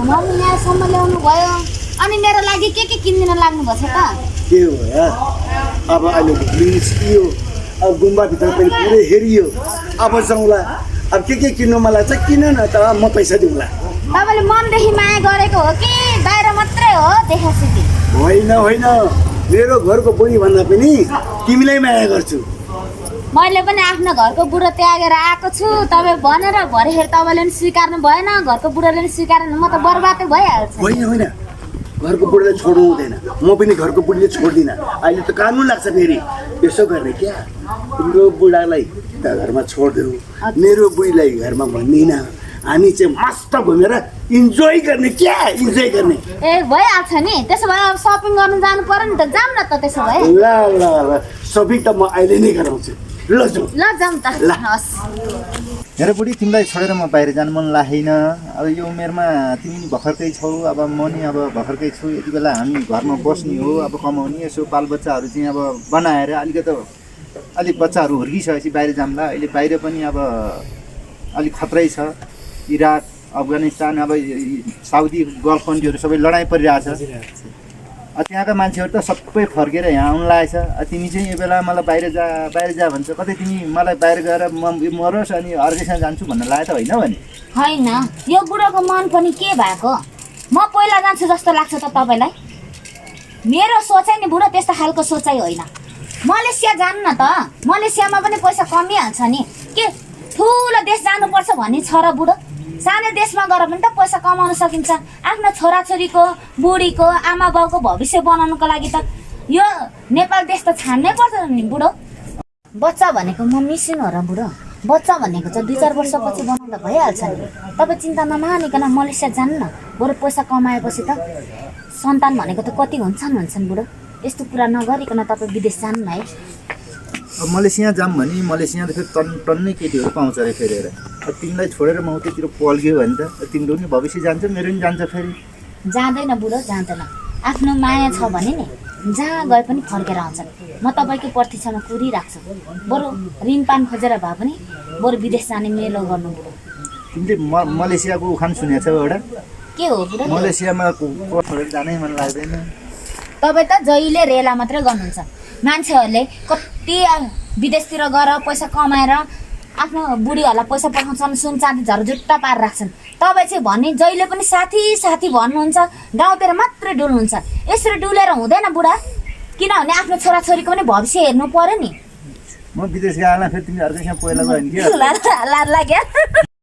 mummy यहाँसम्म ल्याउनु भयो अनि मेरो लागि के किनिदिन लाग्नु भएको छ त के हो यार अब अहिले निस्कियो अब गुम्बाभित्र पनि पुरै हेरियो अब जाउँला अब के किन्नु मलाई चाहिँ किन न त म पैसा दिउँला तपाईँले मनदेखि माया गरेको हो कि बाहिर मात्रै हो देखासिकी होइन होइन मेरो घरको बुढी भन्दा पनि तिमीलाई माया गर्छु मैले पनि आफ्नो घरको बुढो त्यागेर आएको छु तपाईँ भनेर भरेखेर तपाईँले पनि स्वीकार्नु भएन घरको बुढोले पनि स्वीकार्नु म त बर्बादै भइहाल्छ होइन होइन घरको बुढीलाई छोड्नु हुँदैन म पनि घरको बुढीले छोड्दिनँ अहिले त कानुन लाग्छ फेरि यसो गर्ने क्या तिम्रो बुढालाई त घरमा छोडिदेऊ मेरो बुढीलाई घरमा भन्दिन हामी चाहिँ मस्त घुमेर इन्जोय गर्ने क्या इन्जोय गर्ने ए भइहाल्छ नि त्यसो भए अब सपिङ गर्नु जानु पर्यो नि त जाऊँ न त त्यसो भए ल ल ल सपिङ त म अहिले नै गराउँछु ल जाउँ ल जाऊँ त हस् हेर बुढी तिमीलाई छोडेर म बाहिर जानु मन लागेन अब यो उमेरमा तिमी नि भर्खरकै छौ अब म नि अब भर्खरकै छु यति बेला हामी घरमा बस्ने हो अब कमाउने यसो बालबच्चाहरू चाहिँ अब बनाएर अलिक बच्चाहरू हुर्किसकेपछि बाहिर जाम्ला अहिले बाहिर पनि अब अलिक खतरै छ इराक अफगानिस्तान अब साउदी गल्फ कन्ट्रीहरू सबै लडाइँ परिरहेछ त्यहाँका मान्छेहरू त सबै फर्केर यहाँ आउनु लागेछ तिमी चाहिँ यो बेला मलाई बाहिर जा भन्छ कतै तिमी मलाई बाहिर गएर मरोस् अनि अर्कैसँग जान्छु भन्न लाग्यो त होइन भने होइन यो बुढोको मन पनि के भएको म पहिला जान्छु जस्तो लाग्छ त तपाईँलाई मेरो सोचाइ नि बुढो त्यस्तो खालको सोचाइ होइन मलेसिया जानु न त मलेसियामा पनि पैसा कमिहाल्छ नि के ठुलो देश जानुपर्छ भन्ने छ र बुढो सानो देशमा गएर पनि त पैसा कमाउन सकिन्छ आफ्नो छोराछोरीको बुढीको आमा बाउको भविष्य बनाउनुको लागि त यो नेपाल देश त छाड्नै पर्छ नि बुढो बच्चा भनेको म मिसिनु हो र बुढो बच्चा भनेको चाहिँ 2-4 वर्षपछि बनाउँदा भइहाल्छ नि तपाईँ चिन्ता नमानिकन मलेसिया जानु न बरु पैसा कमाएपछि त सन्तान भनेको त कति हुन्छन् बुढो यस्तो कुरा नगरिकन तपाईँ विदेश जानु न है अब मलेसिया जाऊँ भने मलेसिया त फेरि टन्नै केटीहरू पाउँछ अरे फेरि हेर तिमीलाई छोडेर म उतैतिर पल्क्यो भने त तिम्रो पनि भविष्य जान्छ मेरो पनि जान्छ फेरि जाँदैन बुढो जाँदैन आफ्नो माया छ भने नि जहाँ गए पनि फर्केर आउँछन् म तपाईँको प्रतीक्षामा कुरिराख्छु बरु ऋणपान खोजेर भए पनि बरु विदेश जाने मेलो गर्नु बुढो तिमीले मलेसियाको उखान सुनेको छौ एउटा के हो बुढो मलेसियामा छोडेर जानै मन लाग्दैन तपाईँ त जहिले रेला मात्रै गर्नुहुन्छ मान्छेहरूले कति विदेशतिर गएर पैसा कमाएर आफ्नो बुढीहरूलाई पैसा पठाउँछन् सुन चाँदी झरझुट्टा पारेर राख्छन् तपाईँ चाहिँ भन्ने जहिले पनि साथी भन्नुहुन्छ गाउँतिर मात्रै डुल्नुहुन्छ यसरी डुलेर हुँदैन बुढा किनभने आफ्नो छोराछोरीको पनि भविष्य हेर्नु पर्यो नि म विदेश गएला फेरि तिमी अर्कैसँग पहिला गयो नि लाग्यो